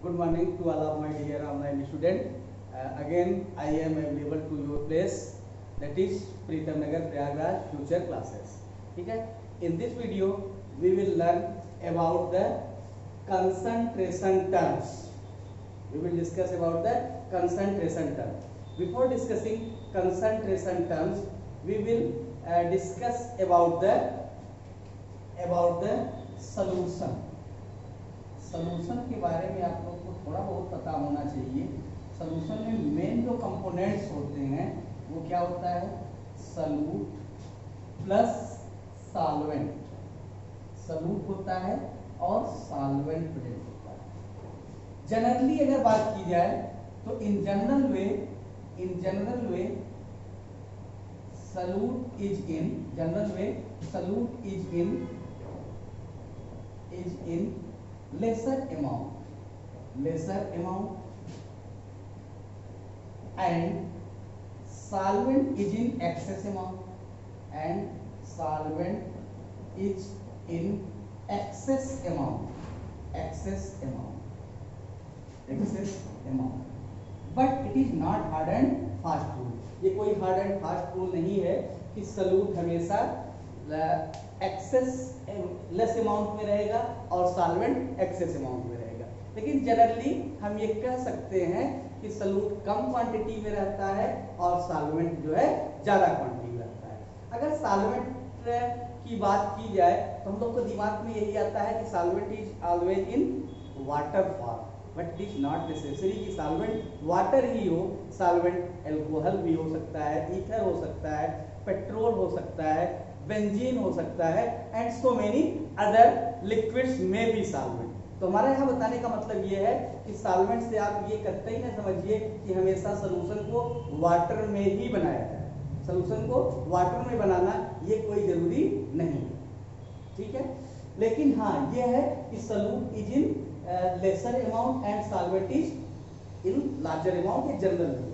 Good morning to all of my dear online student. Again, I am available to your place, that is Pritam Nagar Prayagraj future classes. ठीक है? In this video, we will learn about the concentration terms. We will discuss about the concentration term. Before discussing concentration terms, we will discuss about the solution. Solution के बारे में आप लोग को थोड़ा बहुत पता होना चाहिए। सॉल्यूशन में मेन जो कंपोनेंट्स होते हैं वो क्या होता है, सॉल्यूट प्लस सॉल्वेंट। सॉल्यूट होता है और सॉल्वेंट प्रेजेंट होता है। जनरली अगर बात की जाए तो इन general way solute is in lesser amount and solvent is in excess amount but it is not hard and fast rule. ये कोई हार्ड एंड फास्ट रूल नहीं है कि सॉल्यूट हमेशा लेस अमाउंट में रहेगा और सॉल्वेंट एक्सेस अमाउंट में रहेगा। लेकिन जनरली हम ये कह सकते हैं कि सॉल्यूट कम क्वांटिटी में रहता है और सॉल्वेंट जो है ज्यादा क्वांटिटी में रहता है। अगर सॉल्वेंट की बात की जाए तो हम लोग को दिमाग में यही आता है कि solvent is always in water form, but it is not necessary कि सॉल्वेंट वाटर ही हो। सॉल्वेंट अल्कोहल भी हो सकता है, ईथर हो सकता है, पेट्रोल हो सकता है, बेंजीन हो सकता है and so many other liquids में भी सॉल्वेंट। तो हमारा यहाँ बताने का मतलब ये है कि सॉल्वेंट से आप ये करते ही ना समझिए कि हमेशा सॉल्यूशन को वाटर में ही बनाया जाए। सॉल्यूशन को वाटर में बनाना ये कोई जरूरी नहीं है, ठीक है। लेकिन हाँ ये है कि solute is in lesser amount and solvent is in larger amount, ये जनरल है।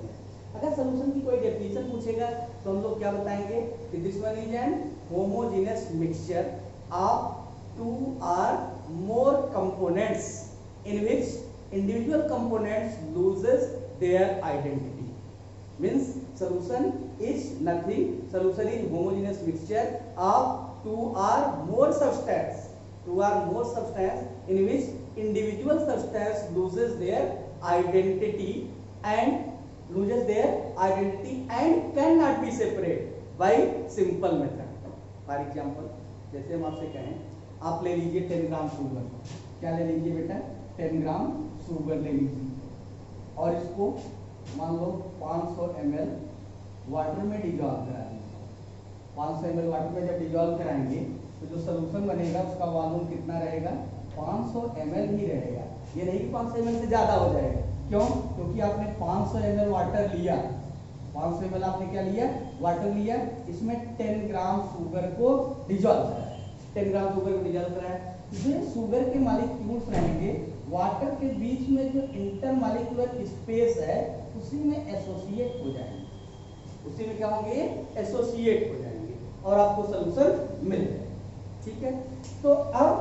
अगर सॉल्यूशन की कोई डेफिनेशन पूछेगा तो हम लोग क्या बताएंगे कि this one is an homogeneous mixture of two or more components in which individual components loses their identity. Means solution is nothing, solution is homogeneous mixture of two or more substance in which individual substance loses their identity and cannot be separated by simple method. For example, जैसे हम आपसे कहें आप ले लीजिए 10 gram sugar. क्या ले लीजिए बेटा, 10 ग्राम शुगर ले लीजिए और इसको मान लो 500 ml वाटर में डिजॉल्व कराएंगे। 500 ml वाटर में जब डिजॉल्व कराएंगे तो जो सॉल्यूशन बनेगा उसका वॉल्यूम कितना रहेगा, 500 ml ही रहेगा। ये नहीं कि 500 ml से ज्यादा हो जाएगा। क्यों? क्योंकि आपने 500 ml वाटर लिया, 500 ml आपने क्या लिया, वाटर लिया, इसमें 10 ग्राम शुगर को डिजॉल्व कराया। 10 ग्राम शुगर को डिजॉल्व कराया, जो शुगर के मॉलिक्यूल्स रहेंगे वाटर के बीच में जो इंटरमॉलिक्यूलर स्पेस है उसी में एसोसिएट हो जाएंगे। उसी में क्या होंगे, एसोसिएट हो जाएंगे और आपको सॉल्यूशन मिल जाएगा, ठीक है। तो अब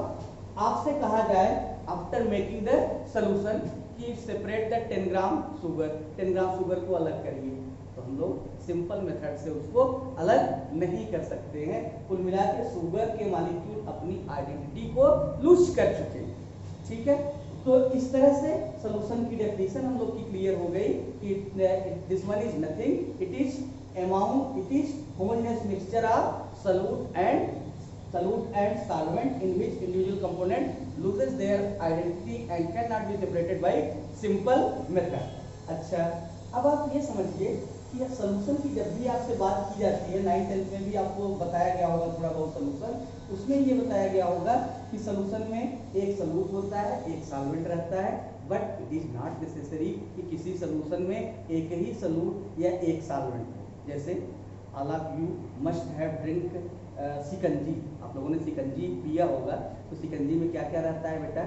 आपसे कहा जाए आफ्टर मेकिंग द सॉल्यूशन कि सेपरेट द 10 ग्राम शुगर को अलग करिए, तो हम लोग सिंपल मेथड से उसको अलग नहीं कर सकते हैं। कुल मिला के शुगर के मॉलिक्यूल अपनी आइडेंटिटी को लूज कर चुके हैं, ठीक है। तो इस तरह से सॉल्यूशन की डेफिनेशन हम लोग की क्लियर हो गई कि this one is nothing, it is homogeneous mixture of solute and solvent in which individual component loses their identity and cannot be separated by simple method. अच्छा, अब आप ये समझिए कि सॉल्यूशन की जब भी आपसे बात की जाती है, 9th 10th में भी आपको बताया गया होगा थोड़ा बहुत सॉल्यूशन, उसमें ये बताया गया होगा कि सॉल्यूशन में एक सॉल्यूट होता है, एक सॉल्वेंट रहता है, but it is not necessary कि किसी सॉल्यूशन में एक ही सॉल्यूट या एक सॉल्वेंट हो। जैसे all of you must have drink shikanji. आप लोगों ने शिकंजी पिया होगा, तो शिकंजी में क्या क्या रहता है बेटा,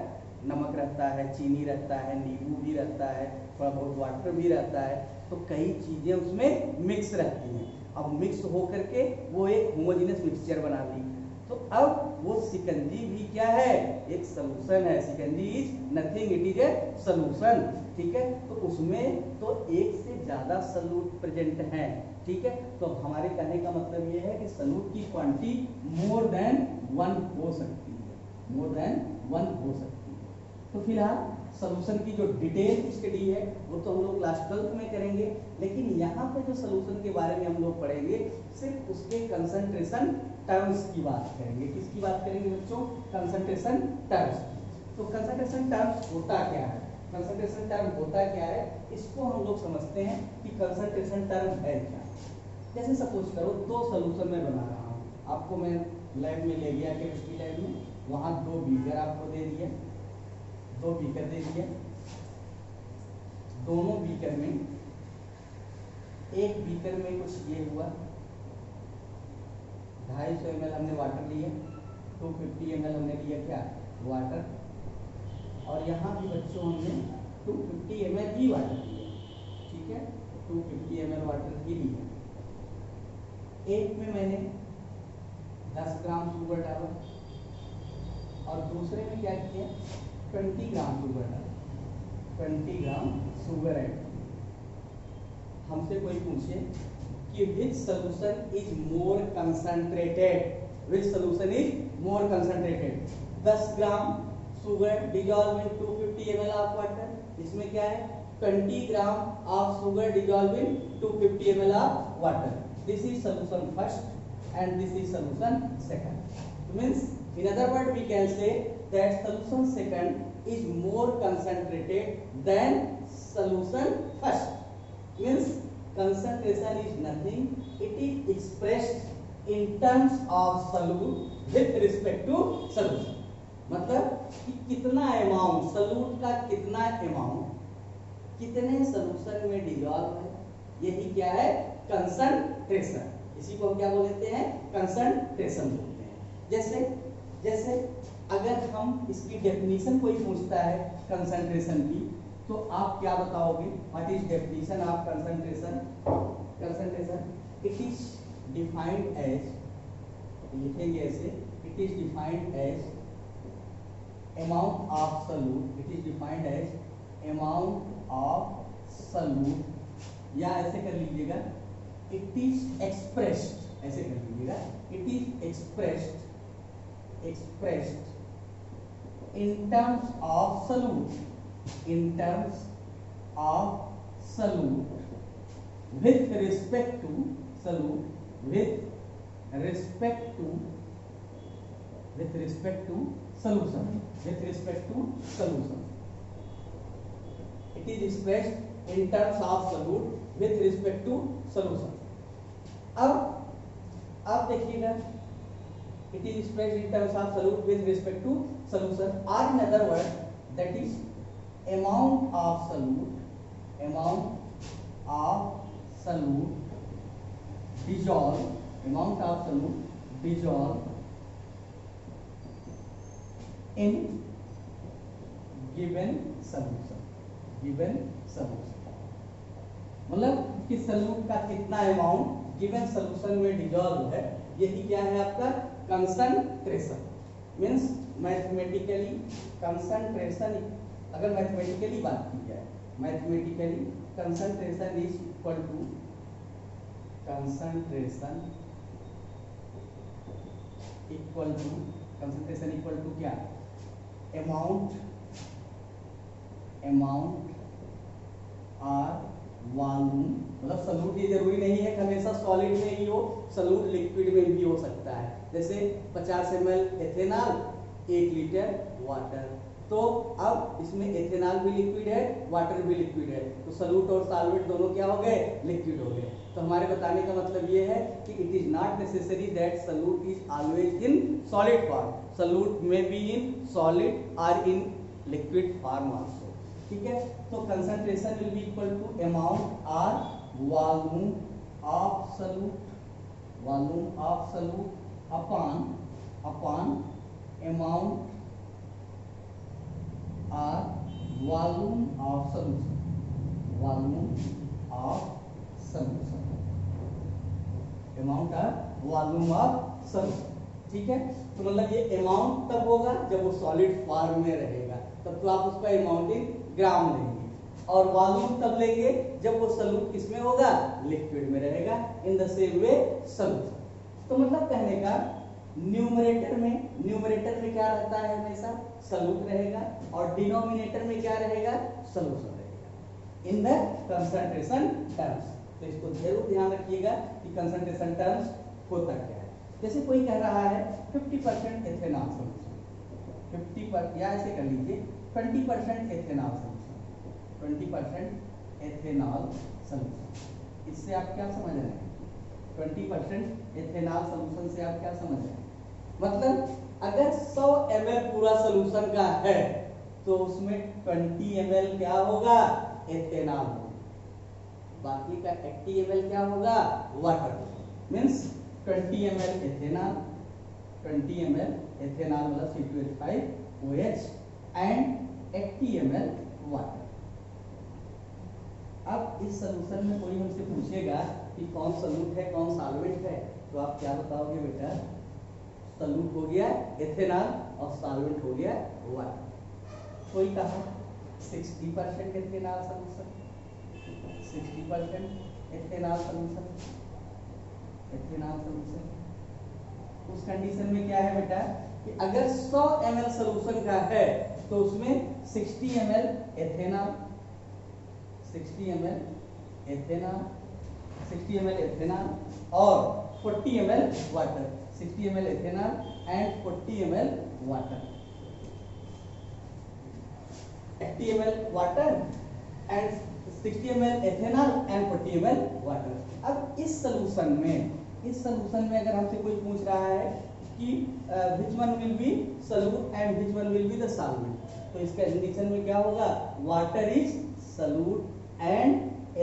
नमक रहता है, चीनी रहता है, नींबू भी रहता है, थोड़ा बहुत वाटर भी रहता है, तो कई चीजें उसमें मिक्स रहती हैं। अब मिक्स हो करके वो एक होमोजेनियस मिक्सचर बना ली। तो अब वो शिकंजी भी क्या है, एक सॉल्यूशन है। Shikanji is nothing, it is a solution. ठीक है, तो उसमें तो एक से ज्यादा सॉल्यूट प्रेजेंट हैं। ठीक है, तो हमारे कहने का मतलब ये है कि सॉल्यूट की क्वांटिटी मोर देन 1 हो सकती है, मोर देन 1 हो सकती है। तो फिलहाल सॉल्यूशन की जो डिटेल स्टडी है वो तो हम लोग क्लास 12 में करेंगे, लेकिन यहाँ पे जो सॉल्यूशन के बारे में हम लोग पढ़ेंगे सिर्फ उसके कंसंट्रेशन टर्म्स की बात करेंगे। किसकी बात करेंगे बच्चों, कंसंट्रेशन टर्म्स। तो कंसंट्रेशन टर्म्स होता क्या है, कंसंट्रेशन टर्म होता क्या है, इसको हम लोग समझते हैं कि कंसंट्रेशन टर्म है क्या। जैसे सपोज करो 2 सॉल्यूशन मैं बना रहा हूँ, आपको मैं लैब में ले गया, केमिस्ट्री लैब में, वहाँ 2 बीकर आपको दे दिया, 2 बीकर दे दिया। दोनों बीकर में, एक बीकर में कुछ ये हुआ 250 ml हमने वाटर लिया, 250 ml हमने लिया क्या, वाटर, और यहाँ भी बच्चों हमने 250 ml ही वाटर लिया। ठीक है, 250 ml वाटर ही लिया। एक में मैंने 10 ग्राम शुगर डाला और दूसरे में क्या किया, 20 ग्राम शुगर डाला, 20 ग्राम शुगर ऐड। हमसे कोई पूछे कि which solution is more concentrated, which solution is more concentrated, 10 gram sugar dissolve in 250 ml of water, इसमें क्या है 20 ग्राम of sugar dissolve in 250 ml of water. This is solution first and this is solution second. Means in other word we can say that solution second is more concentrated than solution first. Means concentration is nothing, it is expressed in terms of solute with respect to solution. मतलब कि कितना amount, solute का कितना amount कितने solution में dissolve है, यही क्या है कंसंट्रेशन। इसी को हम क्या बोलते हैं, कंसंट्रेशन बोलते हैं। जैसे अगर हम इसकी डेफिनेशन कोई पूछता है कंसंट्रेशन की, तो आप क्या बताओगे, what is definition of concentration. Concentration it is defined as, लिखेंगे ऐसे, it is defined as amount of solute, it is defined as amount of solute, या ऐसे कर लीजिएगा it is expressed, ऐसे कर लीजिएगा it is expressed in terms of solute, in terms of solute with respect to solute, with respect to solution, with respect to solution. It is expressed in terms of solute with respect to solution. अब देखिएगा, it is expressed in terms of solute with respect to solution, or in other words that is amount of solute dissolve, amount of solute dissolve in given solution, मतलब कि solute का कितना amount given solution में dissolve है, यही क्या है आपका कंसंट्रेशन। मींस मैथमेटिकली कंसंट्रेशन, अगर मैथमेटिकली बात की जाए, mathematically concentration is equal to, concentration equal to क्या, अमाउंट और वॉल्यूम। मतलब सॉल्यूट ये जरूरी नहीं है कि हमेशा सॉलिड में ही हो, सॉल्यूट लिक्विड में भी हो सकता है। जैसे 50 ml एथेनॉल, 1 लीटर वाटर, तो अब इसमें एथेनॉल भी लिक्विड है, वाटर भी लिक्विड है, तो सॉल्यूट और सॉल्वेंट दोनों क्या हो गए, लिक्विड हो गए। तो हमारे बताने का मतलब ये है कि it is not necessary that solute is always in solid form, solute में बी इन सॉलिड और इन लिक्विड फॉर्म आल्सो। ठीक है, तो concentration will be equal to amount और volume of solute upon amount और वॉल्यूम ऑफ सॉल्यूशन, अमाउंट और volume of solution. ठीक है। तो मतलब ये अमाउंट तब होगा जब वो सॉलिड फॉर्म में रहेगा, तब तो आप उसका अमाउंट इन ग्राम लेंगे, और वॉल्यूम तब लेंगे जब वो सॉल्यूट किसमें होगा, लिक्विड में रहेगा। In the same way solution. तो मतलब कहने का न्यूमरेटर में क्या रहता है, हमेशा सॉल्यूट रहेगा, और डिनोमिनेटर में क्या रहेगा, सॉल्यूशन रहेगा इन द कंसंट्रेशन टर्म्स। तो इसको जरूर ध्यान रखिएगा कि कंसंट्रेशन टर्म्स होता क्या है। जैसे कोई कह रहा है 50% एथेनॉल सॉल्यूशन, 50% या ऐसे कर लीजिए 20% एथेनॉल सॉल्यूशन, 20% एथेनॉल सॉल्यूशन। इससे आप क्या समझ रहे हैं, 20% एथेनॉल सॉल्यूशन से आप क्या समझ रहे हैं, मतलब अगर 100 ml पूरा सॉल्यूशन का है तो उसमें 20 ml क्या होगा, एथेनॉल होगा, बाकी का 80 ml क्या होगा, water. Means 20 ml ethanol, 20 ml ethanol मतलब C2H5OH एंड 80 ml वाटर। अब इस सॉल्यूशन में कोई हमसे पूछेगा कि कौन सॉल्यूट है कौन सॉल्वेंट है, तो आप क्या बताओगे बेटा, सॉल्यूट हो गया एथेनॉल और सॉल्वेंट हो गया वाटर। कोई कहा 60% ethanol solution, 60% ethanol solution, ethanol solution. उस कंडीशन में क्या है बेटा कि अगर 100 ml सॉल्यूशन का है तो उसमें 60 ml ethanol, 60 ml ethanol, 60 ml ethanol और 40 ml water, 60 ml ethanol and 40 ml water, 80 ml water and 60 ml ethanol and 40 ml water. अब इस सॉल्यूशन में अगर हमसे कोई पूछ रहा है कि which one will be solute and which one will be the solvent, तो इसका कंडीशन में क्या होगा, water is solute and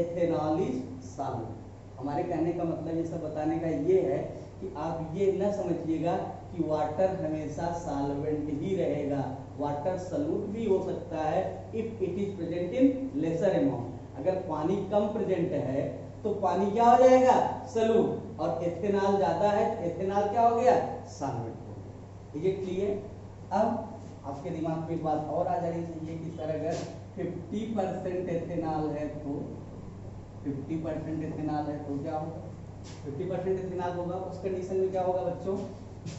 ethanol is solvent। हमारे कहने का मतलब ये सब बताने का ये है कि आप ये न समझिएगा कि वाटर हमेशा सॉल्वेंट ही रहेगा, वाटर सॉल्यूट भी हो सकता है if it is present in lesser amount. अगर पानी कम प्रेजेंट है तो पानी क्या हो जाएगा, सॉल्यूट, और एथेनॉल ज्यादा है तो एथेनॉल क्या हो गया, सॉल्वेंट हो गया। ये क्लियर। अब आपके दिमाग में एक बात और आ जानी चाहिए कि सर अगर 50% एथेनॉल है तो 50% एथेनॉल है तो क्या होगा, 50% एथेनॉल होगा, उस कंडीशन में क्या होगा बच्चों,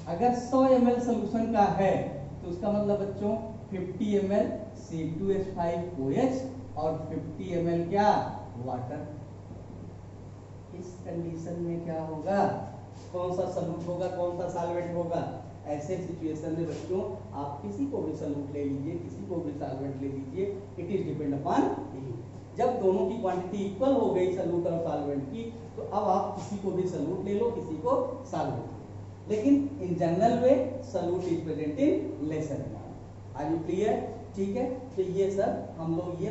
अगर 100 ml सॉल्यूशन का है तो उसका मतलब बच्चों 50 ml C2H5OH और 50 ml क्या, वाटर। इस कंडीशन में क्या होगा, कौन सा सॉल्यूट होगा कौन सा सॉल्वेंट होगा। ऐसे सिचुएशन में बच्चों आप किसी को भी सॉल्यूट ले लीजिए, किसी को भी सॉल्वेंट ले लीजिए, it is depend upon you. जब दोनों की क्वांटिटी इक्वल हो गई सॉल्यूट और सॉल्वेंट की, तो अब आप किसी को भी सॉल्यूट ले लो, किसी को सॉल्वेंट ले लो, लेकिन in general way solute is present in lesser amount. Are you clear, ठीक है। तो ये सब हम लोग ये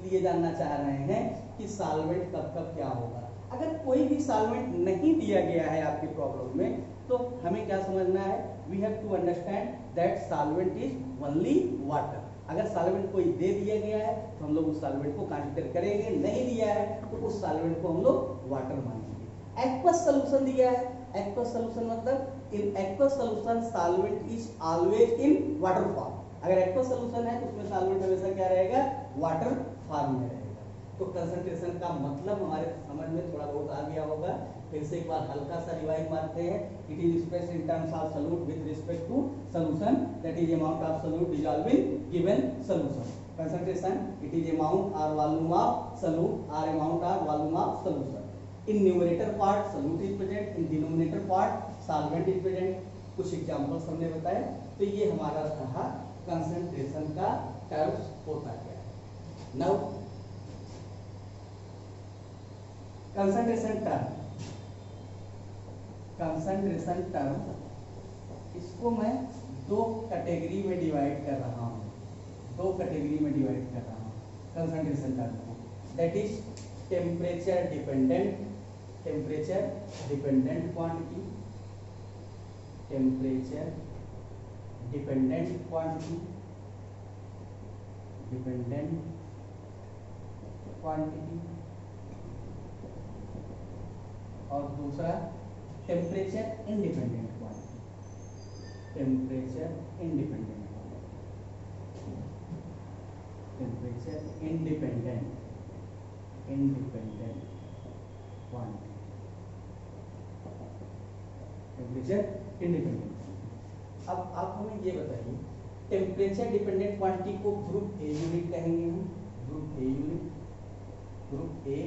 लिए जानना चाह रहे हैं कि सॉल्वेंट कब कब क्या होगा। अगर कोई भी सॉल्वेंट नहीं दिया गया है आपकी प्रॉब्लम में तो हमें क्या समझना है, we have to understand that solvent is only water. अगर सॉल्वेंट कोई दे दिया गया है तो हम लोग उस सॉल्वेंट को कंसीडर करेंगे, नहीं दिया है तो उस सॉल्वेंट को हम लोग वाटर मानेंगे। एक्वस सॉल्यूशन दिया है, एक्वस सॉल्यूशन मतलब in aqueous solution solvent is always in water form. अगर एक्वस सॉल्यूशन है तो उसमें सॉल्वेंट हमेशा क्या रहेगा, वाटर फॉर्म में रहेगा। तो कंसंट्रेशन का मतलब हमारे समझ में थोड़ा बहुत आ गया होगा। फिर से एक बार हल्का सा रिवाइज मारते हैं। It is expressed in terms of solute with respect to solution, that is amount of solute dissolve in given solution. Concentration it is amount और वॉल्यूम ऑफ सॉल्यूट और अमाउंट और volume of solution. In numerator part solute is present, in denominator part solvent is present. कुछ examples हमने बताए। तो ये हमारा रहा कंसंट्रेशन का टर्म्स होता क्या है। नाउ कंसंट्रेशन टर्म, इसको मैं दो कैटेगरी में डिवाइड कर रहा हूँ, कंसंट्रेशन टर्म को। That is temperature dependent quantity, temperature dependent quantity और दूसरा temperature independent quantity. Temperature independent, temperature independent quantity, temperature independent. अब आप हमें ये बताइए, टेम्परेचर डिपेंडेंट क्वांटिटी को ग्रुप ए यूनिट कहेंगे हम, group A unit, group A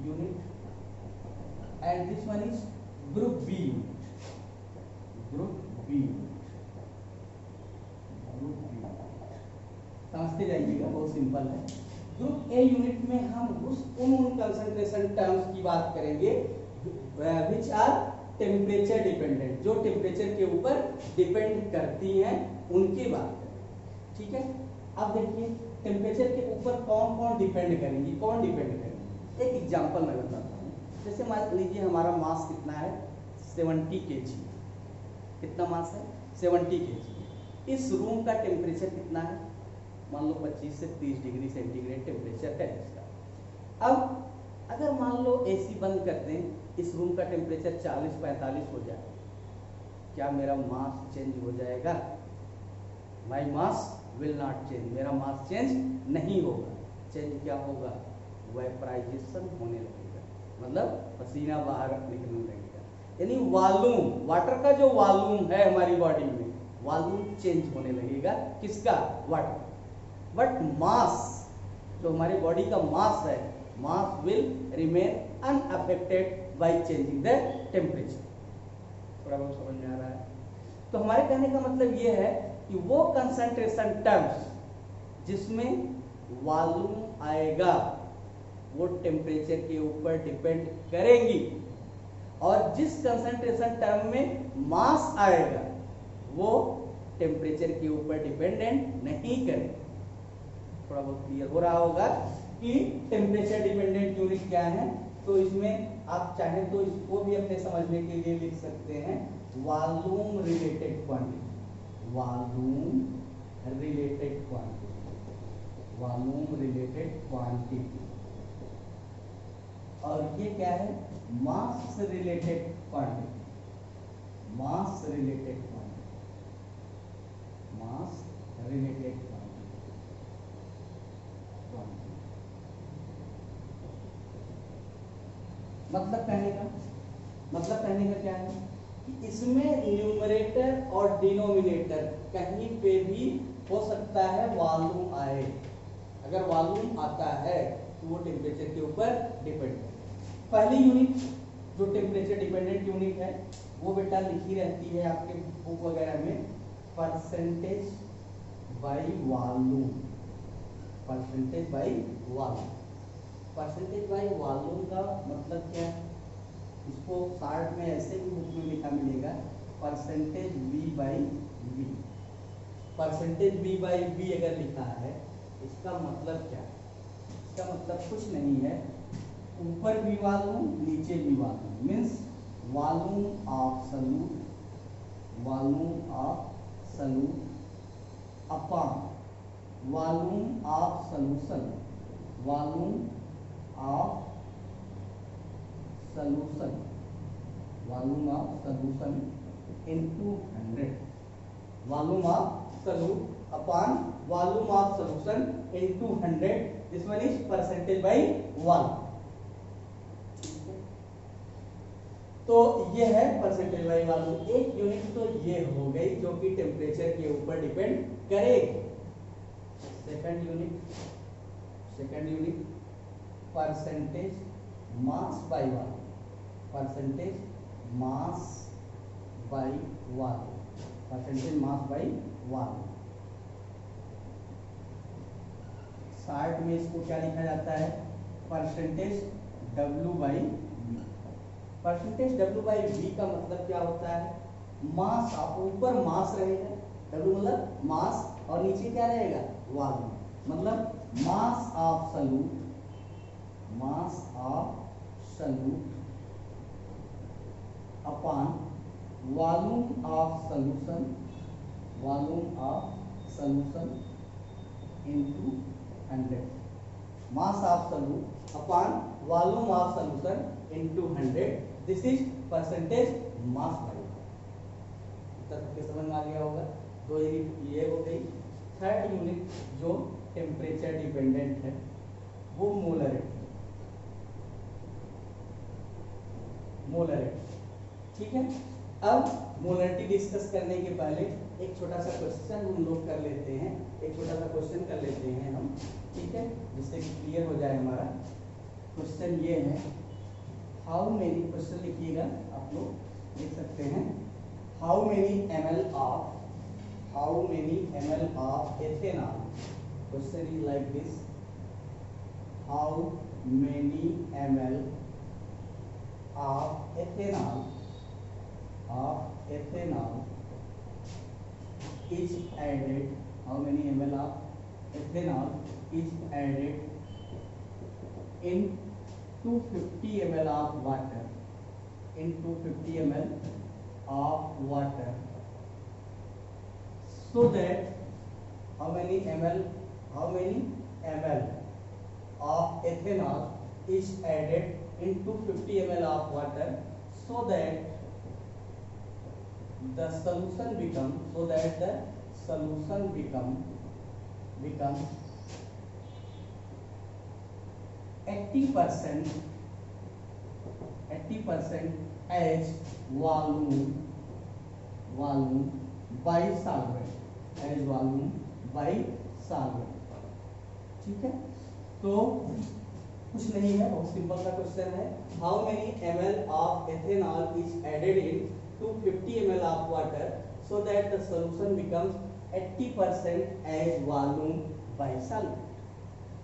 unit, and this one is group B unit, group B unit, group B unit. समझते जाइएगा, बहुत सिंपल है। ग्रुप ए यूनिट में हम उन कंसंट्रेशन टर्म्स की बात करेंगे विच आर टेम्परेचर डिपेंडेंट, जो टेम्परेचर के ऊपर डिपेंड करती हैं, उनकी बात करेंगे। ठीक है, अब देखिए टेम्परेचर के ऊपर कौन कौन डिपेंड करेंगी, कौन डिपेंड करेंगे। एक एग्जांपल मैं बताता हूँ, जैसे मान लीजिए हमारा मास कितना है 70 kg, कितना मास है 70 kg। इस रूम का टेम्परेचर कितना है, मान लो 25 से 30 डिग्री सेंटीग्रेड टेम्परेचर है इसका। अब अगर मान लो एसी बंद कर दें, इस रूम का टेम्परेचर 40-45 हो जाए, क्या मेरा मास चेंज हो जाएगा? माई मास विल नॉट चेंज, मेरा मास चेंज नहीं होगा। चेंज क्या होगा? वेपराइजेशन होने लगेगा, मतलब पसीना बाहर निकलने लगेगा। यानी वॉल्यूम, वाटर का जो वॉल्यूम है हमारी बॉडी में, वॉल्यूम चेंज होने लगेगा। किसका? वाटर। बट मास, जो हमारी बॉडी का मास है, mass will remain unaffected by changing the temperature. थोड़ा बहुत समझ में आ रहा है? तो हमारे कहने का मतलब ये है कि वो कंसंट्रेशन टर्म्स जिसमें वॉल्यूम आएगा वो टेम्परेचर के ऊपर डिपेंड करेंगी, और जिस कंसंट्रेशन टर्म में मास आएगा वो टेम्परेचर के ऊपर डिपेंडेंट नहीं करेगा। थोड़ा बहुत क्लियर हो रहा होगा कि टेम्परेचर डिपेंडेंट यूनिट क्या है। तो इसमें आप चाहें तो इसको भी अपने समझने के लिए लिख सकते हैं volume related quantity, volume related quantity, volume related quantity. और ये क्या है? मास रिलेटेड क्वांटिटी, मास रिलेटेड क्वांटिटी, मास रिलेटेड क्वांटिटी। मतलब कहने का क्या है कि इसमें न्यूमरेटर और डिनोमिनेटर कहीं पे भी हो सकता है वॉल्यूम आए। अगर वॉल्यूम आता है तो वो टेम्परेचर के ऊपर डिपेंड है। पहली यूनिट जो टेम्परेचर डिपेंडेंट यूनिट है वो बेटा लिखी रहती है आपके बुक वगैरह में, percentage by volume, percentage by volume. Percentage by volume का मतलब क्या है? इसको शार्ट में ऐसे भी बुक में लिखा मिलेगा, percentage B by B. Percentage B by B अगर लिखा है, इसका मतलब क्या है? इसका मतलब कुछ नहीं है, ऊपर भी वॉल्यूम नीचे भी volume, means volume of solute, volume of solute upon volume of solution, volume of solution, volume of solution into 100, volume of solute upon volume of solution into 100। This one is percentage by volume. तो ये है percentage by volume. एक unit तो ये हो गई जो कि टेम्परेचर के ऊपर डिपेंड करेगी। Second unit percentage mass by volume, percentage mass by volume, percentage mass by volume. Short में इसको क्या लिखा जाता है? Percentage W by V। Percentage W by V का मतलब क्या होता है? मास, आप ऊपर मास रहेगा, W मतलब मास, और नीचे क्या रहेगा? वॉल्यूम। मतलब mass of solute, mass of solute upon volume of solution, volume of solution into 100। Mass of solute upon volume of solution into 100। This is percentage mass bye. सबके समझ में आ गया होगा। 2 यूनिट ये हो गई। थर्ड यूनिट जो टेम्परेचर डिपेंडेंट है वो मोलरिटी। ठीक है। अब मोलरिटी डिस्कस करने के पहले एक छोटा सा क्वेश्चन हम लोग कर लेते हैं, एक छोटा सा क्वेश्चन कर लेते हैं हम, ठीक है, जिससे कि क्लियर हो जाए हमारा। क्वेश्चन ये है, हाउ मेनी, क्वेश्चन लिखिएगा आप लोग लिख सकते हैं, how many ml of ethanol. Question is like this, how many ml of ethanol is added, how many ml of ethanol is added in 250 ml of water, in 250 ml of water, so that how many ml of ethanol is added in 250 ml of water, so that the solution becomes 80% as volume by solvent, ठीक है। तो कुछ नहीं है, बहुत simple सा question है, how many ml of ethanol is added in 250 ml of water so that the solution becomes 80% as volume by solvent.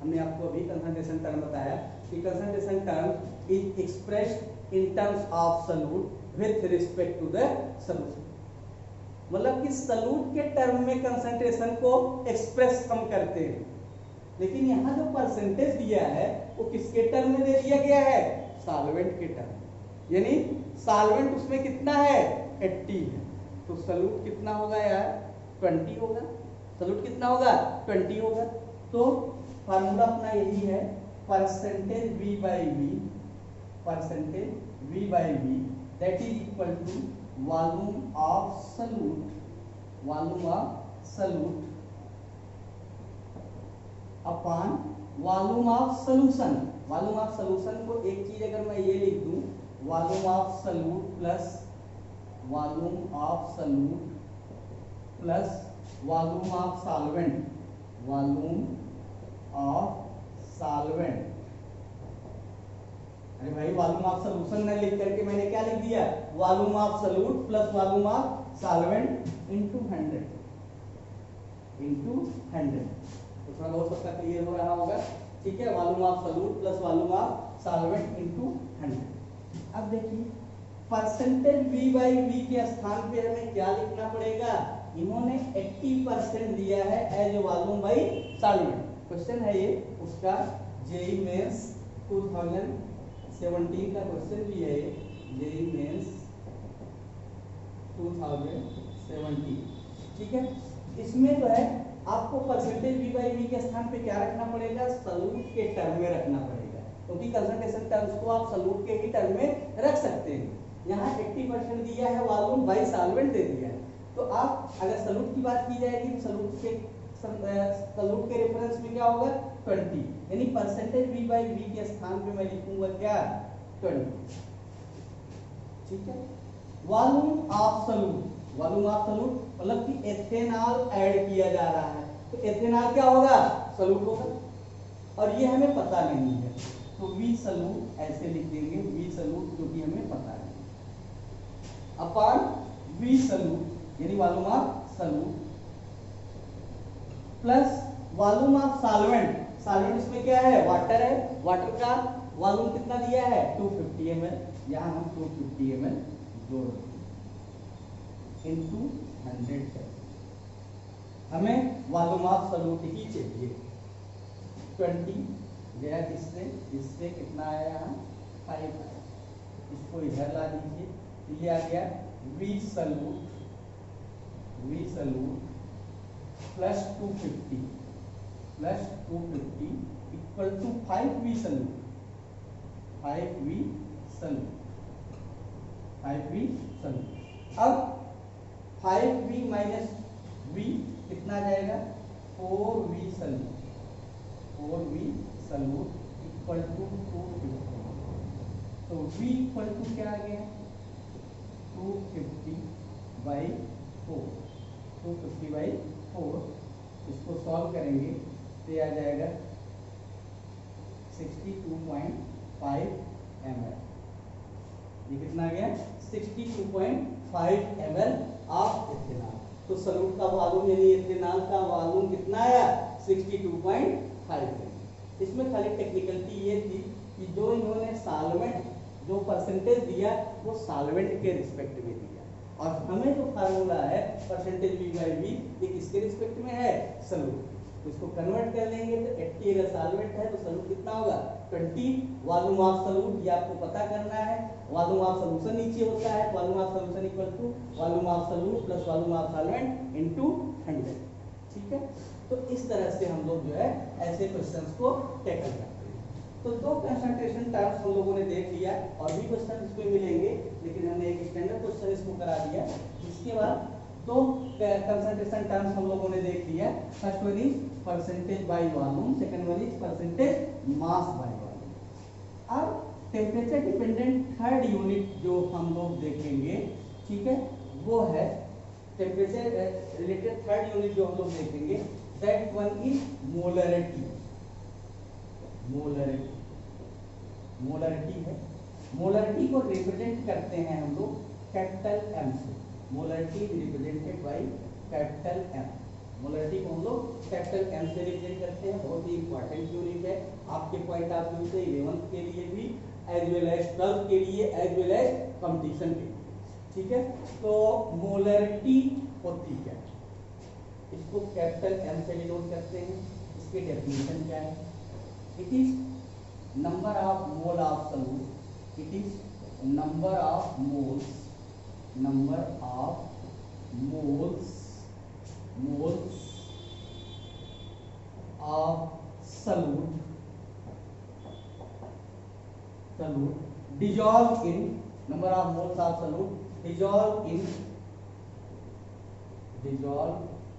हमने आपको अभी कंसंट्रेशन टर्म बताया कि concentration term is expressed in terms of solute with respect to the solution, मतलब कि solute के term में concentration को एक्सप्रेस हम करते हैं, लेकिन यहाँ जो परसेंटेज दिया है वो किसके टर्म में दे दिया गया है, सॉल्वेंट के टर्म, यानी सॉल्वेंट उसमें कितना है, 80 है, तो सॉल्यूट कितना होगा यार, 20 होगा, सॉल्यूट कितना होगा, 20 होगा। तो फार्मूला अपना यही है, percentage V by V that is equal to volume of solute upon volume of solution. Volume of solution को एक चीज अगर मैं ये लिख दूं, volume of solute plus volume of solvent, अरे भाई वॉल्यूम ऑफ सॉल्यूशन न लिख करके मैंने क्या लिख दिया, volume of solute plus volume of solvent into 100। तो थोड़ा बहुत सबका क्लियर हो रहा होगा, ठीक है। Volume of solute plus volume of solvent into 100। अब देखिए परसेंटेज V बाई वी के स्थान पे हमें क्या लिखना पड़ेगा, इन्होंने 80% दिया है as volume by solvent. Question है ये उसका, जेईई मेंस 2017 का क्वेश्चन भी है ये, जेईई मेंस 2017, ठीक है। इसमें जो है आपको परसेंटेज V बाई वी के स्थान पे क्या रखना पड़ेगा, सॉल्यूट के टर्म में रखना पड़ेगा, क्योंकि कंसंट्रेशन टर्म्स को आप सॉल्यूट के ही टर्म में रख सकते हैं। यहाँ 80% दिया है, वॉल्यूम बाई सॉल्वेंट दे दिया है, तो आप अगर सॉल्यूट की बात की जाएगी तो सॉल्यूट के रेफरेंस में क्या होगा, 20, यानी परसेंटेज V बाई वी के स्थान पे मैं लिखूंगा क्या, 20, ठीक है। वॉल्यूम ऑफ सॉल्यूट मतलब कि एथेनॉल ऐड किया जा रहा है, तो एथेनॉल क्या होगा, सॉल्यूट होगा, और ये हमें पता नहीं है, तो वी सॉल्यूट ऐसे लिख देंगे, वी सॉल्यूट जो कि हमें पता है, अपॉन वी सॉल्यूट यानी volume of solute plus volume of solvent. Solvent इसमें क्या है, वाटर है, वाटर का वॉल्यूम कितना दिया है, 250 ml, यहाँ हम 250 ml जोड़ इनटू 100 है, हमें वॉल्यूम ऑफ सॉल्यूट ही चाहिए। 20 गया इससे कितना आया, यहाँ 5 आया, इसको इधर ला दीजिए, ये आ गया V solute plus 250 equal to 5V solute. अब 5v माइनस v कितना आ जाएगा 4v salute, 4v salute equal to 250। तो v इक्वल टू क्या आ गया 250/4, 250/4। इसको सॉल्व करेंगे तो ये आ जाएगा 62.5 ml। ये कितना आ गया 62.5 ml ऑफ इथेनॉल। तो सॉल्यूट का वॉल्यूम यानी इथेनॉल का वॉल्यूम कितना आया 62.5। इसमें खाली टेक्निकलिटी ये थी कि जो इन्होंने सॉल्वेंट जो परसेंटेज दिया वो सॉल्वेंट के रिस्पेक्ट में दिया, और हमें जो फार्मूला है परसेंटेज V/V ये किसके रिस्पेक्ट में है सॉल्यूट। तो इसको कन्वर्ट कर लेंगे तो 80 अगर सॉल्वेंट है तो सॉल्यूट कितना होगा 20। वॉल्यूम ऑफ सॉल्यूट ये आपको पता करना है, वॉल्यूम ऑफ सॉल्यूशन नीचे होता है, volume of solution equal to volume of solute plus volume of solvent into 100। ठीक है, तो इस तरह से हम लोग जो है ऐसे क्वेश्चंस को टैकल करते हैं। तो दो कंसंट्रेशन टर्म्स हम लोगों ने देख लिया, और भी क्वेश्चन इसमें मिलेंगे, लेकिन हमने एक स्टैंडर्ड क्वेश्चन इसको करा दिया। इसके बाद दो कंसंट्रेशन टर्म्स हम लोगों ने देख लिया। First one is percentage by volume, second one is percentage mass by volume. अब टेम्परेचर डिपेंडेंट थर्ड यूनिट जो हम लोग देखेंगे, ठीक है, वो है टेम्परेचर रिलेटेड थर्ड यूनिट जो हम लोग देखेंगे, that one is molarity. Molarity, molarity है, मोलरिटी को रिप्रेजेंट करते हैं हम लोग कैपिटल एम से। Molarity is represented by capital M. Molarity को हम लोग कैपिटल एम से रिप्रेजेंट करते हैं। बहुत ही इंपॉर्टेंट यूनिट है आपके पॉइंट ऑफ व्यू से 11th के लिए भी, एज वेल एज 12th के लिए, एज वेल एज कंपटीशन के लिए। ठीक है, तो मोलरिटी होती क्या, इसको कैपिटल एम से डिनोट करते हैं। इसके डेफिनेशन क्या है, it is number of mole of solute, it is number of moles, number of moles, moles of solute, solute dissolve in, number of moles of solute dissolve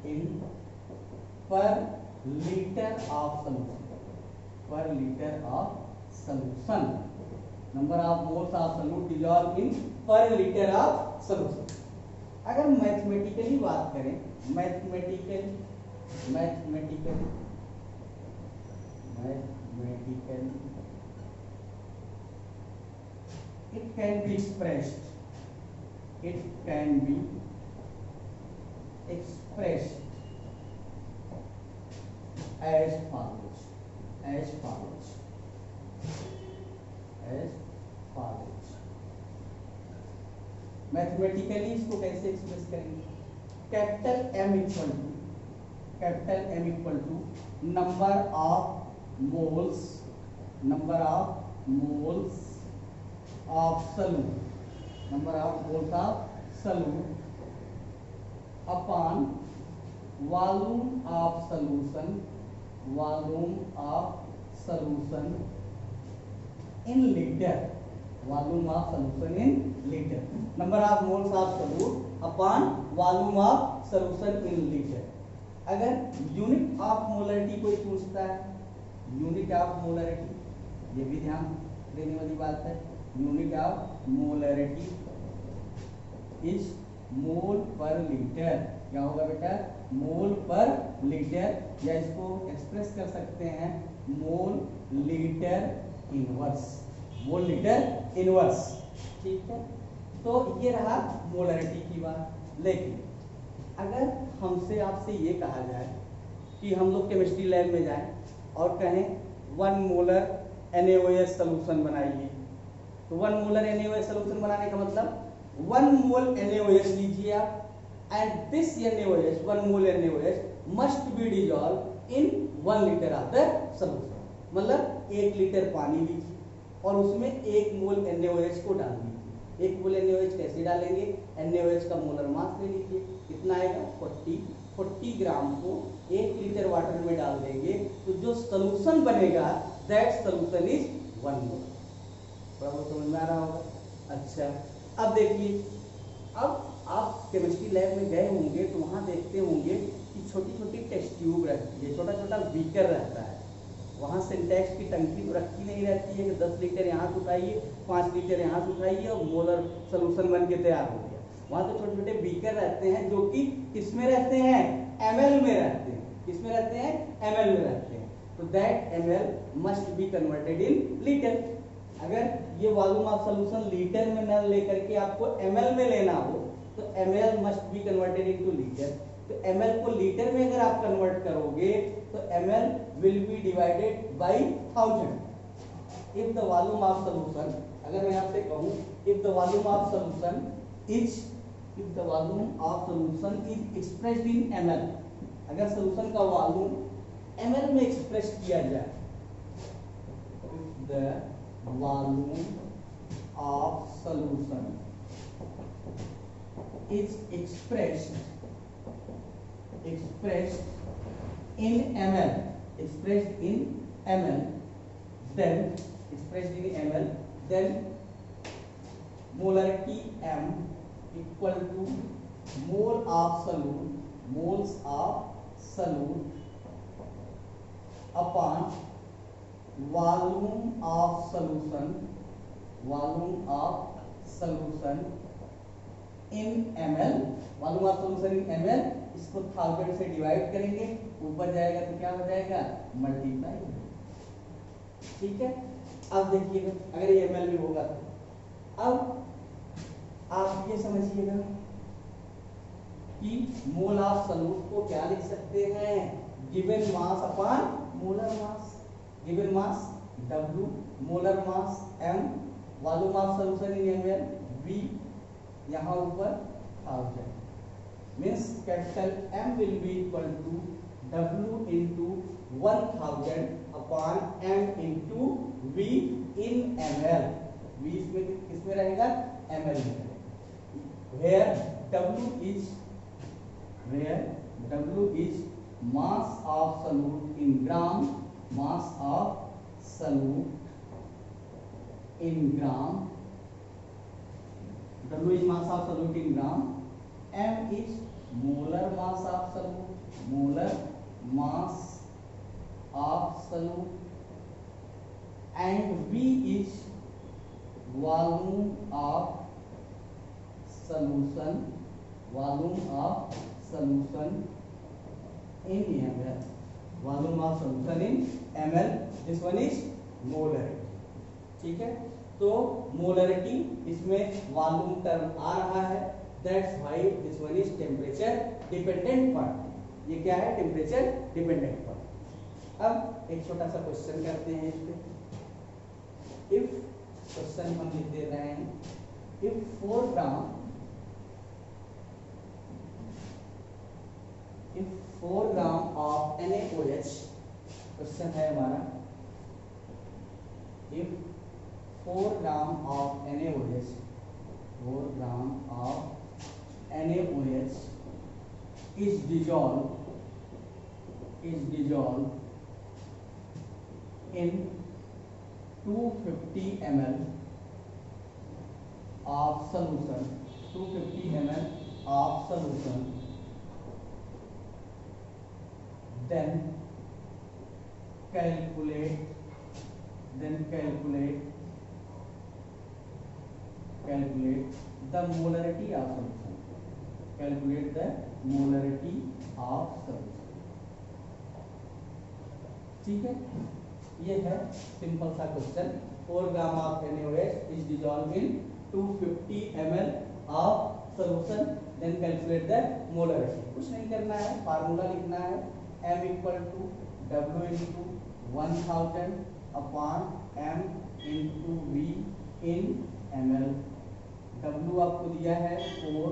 in per liter of solution, per liter of solution, number of moles of solute dissolve in per liter of solution। अगर mathematically बात करें, mathematically it can be expressed, it can be expressed as follows, as follows, as follows। Mathematically इसको कैसे express करेंगे, capital M equal to number of moles, number of moles of solute, number of moles of solute upon volume of solution, volume of solution in liter, volume of solution in liter, number of moles of solute upon volume of solution in liter। अगर unit of molarity कोई पूछता है, unit of molarity, ये भी ध्यान देने वाली बात है, unit of molarity is mole पर लीटर। क्या होगा बेटा, मोल पर लीटर, या इसको एक्सप्रेस कर सकते हैं mole litre inverse, mole litre inverse. ठीक है, तो ये रहा मोलरिटी की बात। लेकिन अगर हमसे आपसे ये कहा जाए कि हम लोग केमिस्ट्री लैब में जाएं और कहें 1 मोलर NaOH सॉल्यूशन बनाइए, तो 1 मोलर NaOH सॉल्यूशन बनाने का मतलब 1 मोल NaOH लीजिए आप, and this NaOH 1 mole NaOH must be dissolve in 1 litre of the solution. मतलब 1 लीटर पानी लीजिए और उसमें 1 मोल NaOH को डाल दीजिए। 1 मोल NaOH कैसे डालेंगे, NaOH का मोलर मास ले लीजिए, कितना आएगा 40 ग्राम को 1 लीटर वाटर में डाल देंगे, तो जो सॉल्यूशन बनेगा दैट सॉल्यूशन इज 1 मोल। समझ में आ रहा होगा। अच्छा, अब देखिए, अब आप केमिस्ट्री लैब में गए होंगे तो वहाँ देखते होंगे कि छोटी छोटी टेस्ट ट्यूब रहती है, छोटा छोटा बीकर रहता है। वहाँ सिंटेक्स की टंकी तो रखी नहीं रहती है कि 10 लीटर यहाँ से उठाइए, 5 लीटर यहाँ से उठाइए और मोलर सोल्यूशन बन के तैयार हो गया। वहाँ तो छोटे छोटे बीकर रहते हैं जो कि किसमें रहते हैं, ml में रहते हैं। किसमें रहते हैं, ml में रहते हैं। तो that ml must be converted in litre. अगर ये वॉल्यूम ऑफ सॉल्यूशन लीटर में न लेकर के आपको ml में लेना हो तो ml must be converted into litre. तो ml को लीटर में अगर आप कन्वर्ट करोगे तो ml will be divided by 1000. If the volume of solution, अगर मैं आपसे कहूँ if the volume of solution is expressed in ml, अगर सॉल्यूशन का वॉल्यूम ml में एक्सप्रेस किया जाए, if the volume of solution is expressed in ml, then molarity m equal to moles of solute upon volume of solution in ml, volume of solution in ml, इसको 1000 से divide करेंगे, ऊपर जाएगा तो क्या हो जाएगा, मल्टीप्लाई। ठीक है, अब देखिएगा अगर ये ml में होगा तो अब आप ये समझिएगा कि मोल ऑफ सॉल्यूट को क्या लिख सकते हैं, given mass upon molar mass. Given mass W, molar mass M, volume of solution in ml V, यहाँ ऊपर 1000 means capital M will be equal to W into 1000 upon M into V in ml. V इसमें किसमें रहेगा, ml में रहेगा। Where W is mass of solute in gram, mass of solute in gram, W is mass of solute in gram, M is molar mass of solute, and V is volume of solution in ml, volume of solution in ml. This one is molarity. ठीक है, तो molarity इसमें volume term आ रहा है, that's why this one is temperature dependent part. ये क्या है, temperature dependent part. अब एक छोटा सा क्वेश्चन करते हैं इस पे। इफ क्वेश्चन हम लिख दे रहे हैं, if 4 gram of NaOH, question है हमारा, if 4 gram of NaOH is dissolved in 250 ml of solution, then calculate the molarity of solution. Calculate the molarity of solution. ठीक है, ये है सिंपल सा question. 4 gram of NaOH is dissolved in 250 ml of solution, then calculate the molarity. कुछ नहीं करना है, formula लिखना है, M equal to W into 1000 upon M into V in ml। W आपको दिया है 4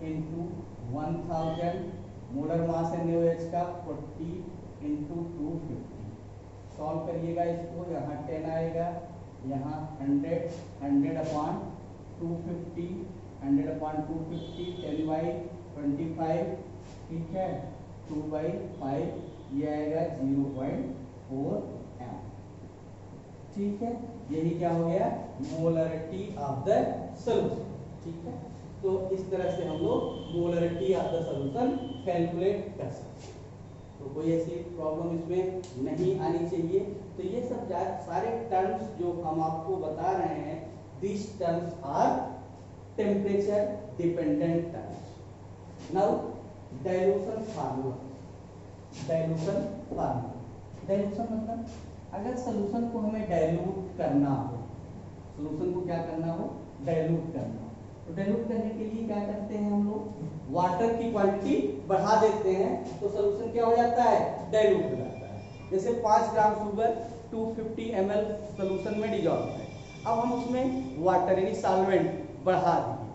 into 1000, मोलर मास NaOH का 40 into 250। सॉल्व करिएगा इसको, यहाँ 10 आएगा, यहाँ 100 अपॉन 250, 10 by 25, ठीक है, 2 by 5, ये आएगा 0.4 m। ठीक है, यही क्या हो गया, मोलरिटी ऑफ द सॉल्यूशन। ठीक है, तो इस तरह से हम लोग molarity of the solution calculate कर सकते हैं। तो कोई ऐसी प्रॉब्लम इसमें नहीं आनी चाहिए। तो ये सब सारे टर्म्स जो हम आपको बता रहे हैं, this terms are temperature dependent terms. Now dilution formula. Dilution formula, dilution मतलब अगर सॉल्यूशन को हमें डाइल्यूट करना हो, सॉल्यूशन को क्या करना हो, डाइल्यूट करना हो, तो डाइल्यूट करने के लिए क्या करते हैं हम लोग, वाटर की क्वांटिटी बढ़ा देते हैं, तो सॉल्यूशन क्या हो जाता है, डाइल्यूट हो जाता है। जैसे 5 ग्राम शुगर 250 ml सॉल्यूशन में डिजॉल्व है, अब हम उसमें वाटर यानी सॉल्वेंट बढ़ा दिए,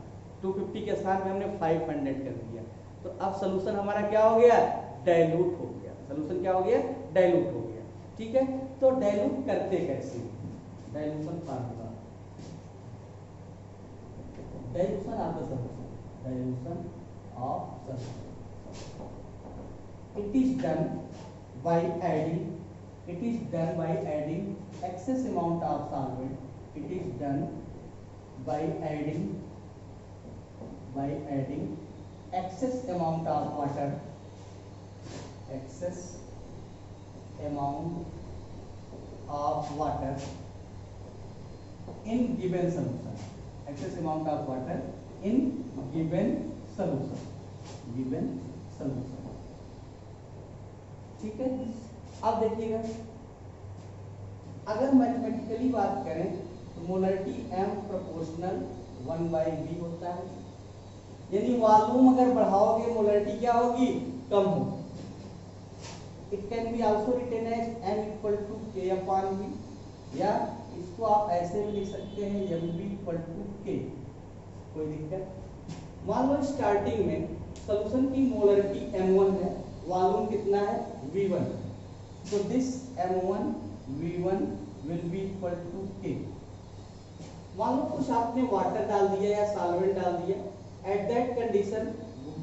250 के स्थान पे हमने 500 कर दिया, तो अब सॉल्यूशन हमारा क्या हो गया, डाइल्यूट हो गया। सॉल्यूशन क्या हो गया, डाइल्यूट हो गया। ठीक है, तो डाइल्यूट करते कैसे, dilution formula, dilution of the solution, dilution of solution, it is done by adding, it is done by adding excess amount of solvent, it is done by adding excess amount of water, excess amount of water in given solution, excess amount of water in given solution, given solution। ठीक है, अब देखिएगा, अगर mathematically बात करें तो molarity m proportional 1/v होता है, यानी वॉल्यूम अगर बढ़ाओगे मोलरिटी क्या होगी, कम होगी। It can be also written as m equal to k/v, या इसको आप ऐसे भी लिख सकते हैं mv इक्वल टू k, कोई दिक्कत। मान लो स्टार्टिंग में सॉल्यूशन की मोलरिटी m1 है, वॉल्यूम कितना है, v1, so this m1 v1 will be equal to k। मान लो कुछ आपने वाटर डाल दिया या सॉल्वेंट डाल दिया, at that condition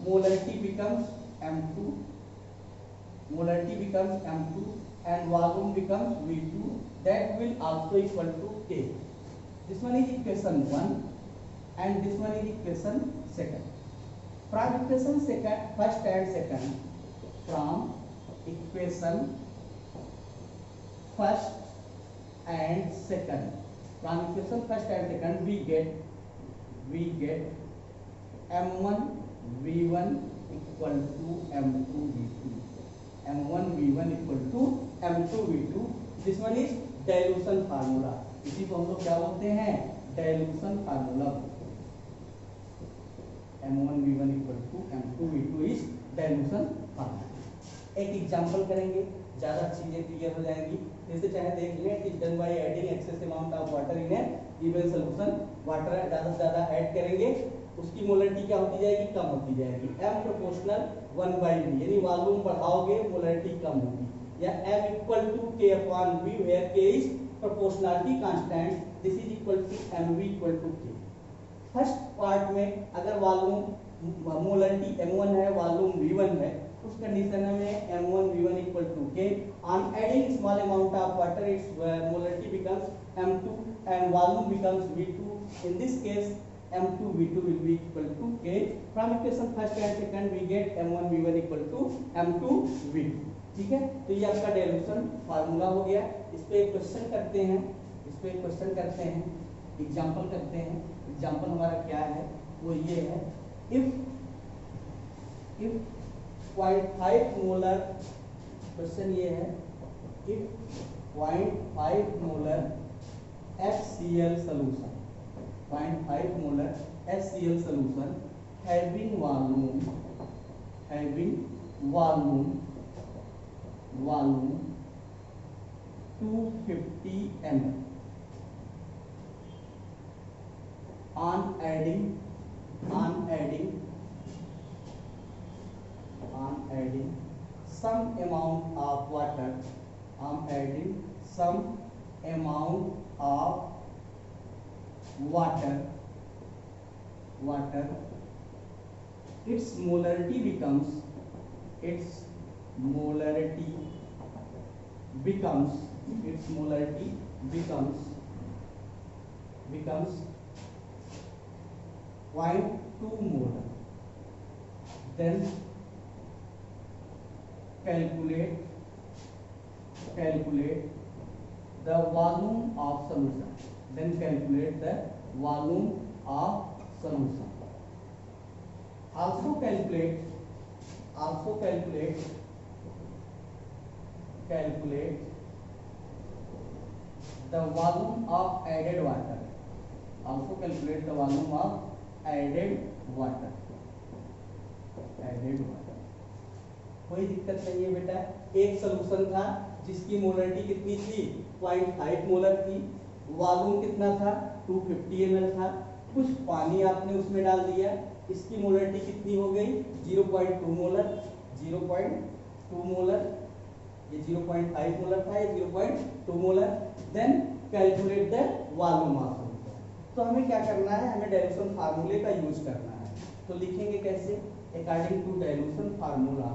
molarity becomes m2, molarity becomes m2 and volume becomes v2, that will also equal to k। this one is equation 1 and this one is equation 2। from equation first and second, from equation first and second, from equation first and second we get m1 v1 equal to m2 v2, m1 v1 equal to m2 v2। this one is dilution formula, इसी को हम लोग क्या बोलते हैं, dilution formula. m1 v1 equal to m2 v2 is dilution formula. एक example करेंगे, ज्यादा चीजें क्लियर हो जाएंगी। जैसे चाहे देख लें, it is done by adding excess amount of water in A given solution, water ज्यादा से ज्यादा ऐड करेंगे, उसकी मोलरिटी क्या होती जाएगी, कम होती जाएगी। m प्रोपोर्शनल 1/v, यानी वॉल्यूम बढ़ाओगे मोलरिटी कम होगी, या m equal to k/v where k is proportionality constant, this is equal to mv equal to k। First part में अगर वॉल्यूम मोलरिटी m1 है, वॉल्यूम v1 है, उस कंडीशन में m1 v1 equal to k, on adding small amount of water its molarity becomes m2 and volume becomes v2, in this case m2 v2 will be equal to k। from equation first and second we get m1 v1 equal to m2 v2। ठीक है, तो ये आपका dilution formula हो गया। इस पे एक क्वेश्चन करते हैं, एग्जांपल करते हैं। एग्जांपल हमारा क्या है, वो ये है, इफ 0.5 मोलर, क्वेश्चन ये है, if 0.5 molar HCl solution, 0.5 molar HCl solution having volume 250 ml, on adding some amount of water, its molarity becomes 0.2 molar. Then calculate the volume of solution. Then calculate the volume of solution. Also calculate the volume of added water. Also calculate the volume of added water. कोई दिक्कत नहीं है बेटा। एक solution था जिसकी molarity कितनी थी 0.5 मोलर थी, वॉल्यूम कितना था 250 ml था, कुछ पानी आपने उसमें डाल दिया, इसकी मोलरिटी कितनी हो गई 0.2 मोलर, 0.2 मोलर, ये 0.5 मोलर था, ये 0.2 molar. Then calculate the volume of solution. तो हमें क्या करना है, हमें डाइल्यूशन फार्मूले का यूज करना है। तो लिखेंगे कैसे, according to dilution formula,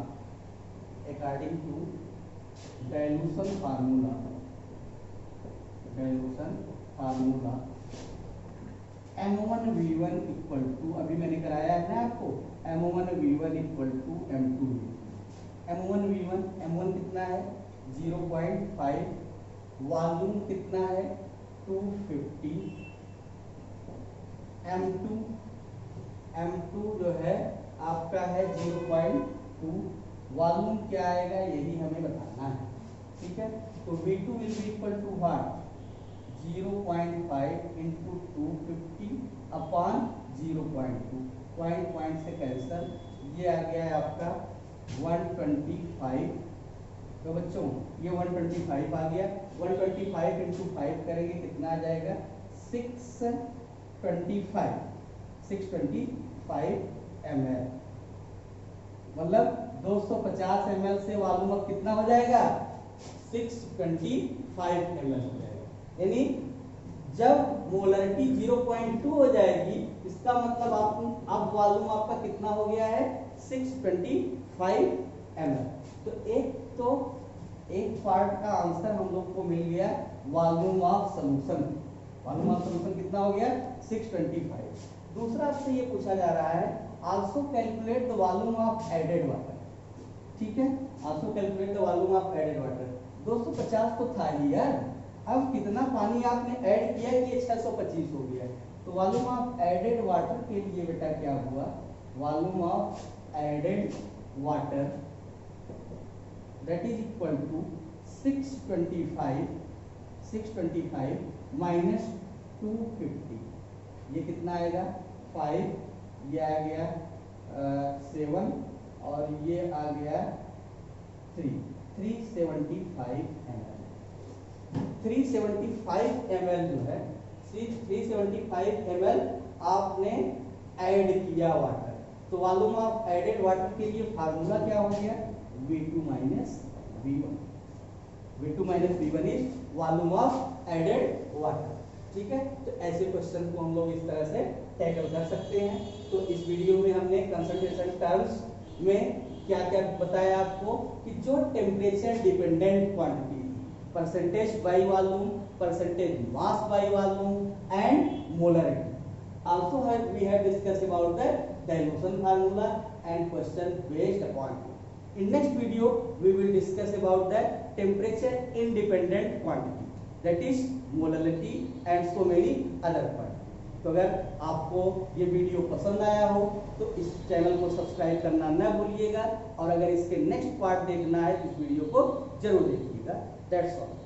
M1V1 equal to, अभी मैंने कराया है ना आपको, M1V1 equal to M2। M1 कितना है 0.5, वॉल्यूम कितना है 250, M2 जो है आपका है 0.2, वॉल्यूम क्या आएगा यही हमें बताना है, ठीक है। तो V2 will be equal to what 0.5 into 250 upon 0.2, point से कैंसल, ये आ गया है आपका 125। तो बच्चों ये 125 आ गया, 125 इंटू 5 करेंगे कितना आ जाएगा 625 ml, मतलब 250 ml से वॉल्यूम अब कितना हो जाएगा 625 ml हो जाएगा। यानी जब मोलरिटी 0.2 हो जाएगी, इसका मतलब अब वॉल्यूम आपका कितना हो गया है 625 ml। तो एक पार्ट का आंसर हम लोग को मिल गया, volume of solution. Volume of solution कितना हो गया 625। दूसरा आपसे ये पूछा जा रहा है also calculate the volume of added water, ठीक है। Also calculate the volume of added water, 250 तो था ही यार, अब कितना पानी आपने ऐड किया कि ये 625 हो गया। तो वॉल्यूम ऑफ एडेड वाटर के लिए बेटा क्या हुआ, volume of added water that is equal to 625 minus 250, ये कितना आएगा 5, ये आ गया 7 और ये आ गया 375 ml। 375 ml जो है 375 ml आपने ऐड किया वाटर। तो वॉल्यूम ऑफ एडेड वाटर के लिए फार्मूला क्या हो गया V2 minus V1 is volume of added water, ठीक है। तो ऐसे क्वेश्चन को हम लोग इस तरह से टैकल कर सकते हैं। तो इस वीडियो में हमने कंसंट्रेशन टर्म्स में क्या क्या बताया आपको कि जो temperature dependent quantity, percentage by volume, percentage mass by volume and molarity. Also we have discussed about the dilution formula and question based upon it. In next video, we will discuss about the temperature independent quantity, that is molality and so many other points. तो अगर आपको ये video पसंद आया हो तो इस channel को सब्सक्राइब करना ना भूलिएगा, और अगर इसके नेक्स्ट पार्ट देखना है तो इस वीडियो को जरूर देखिएगा। That's all.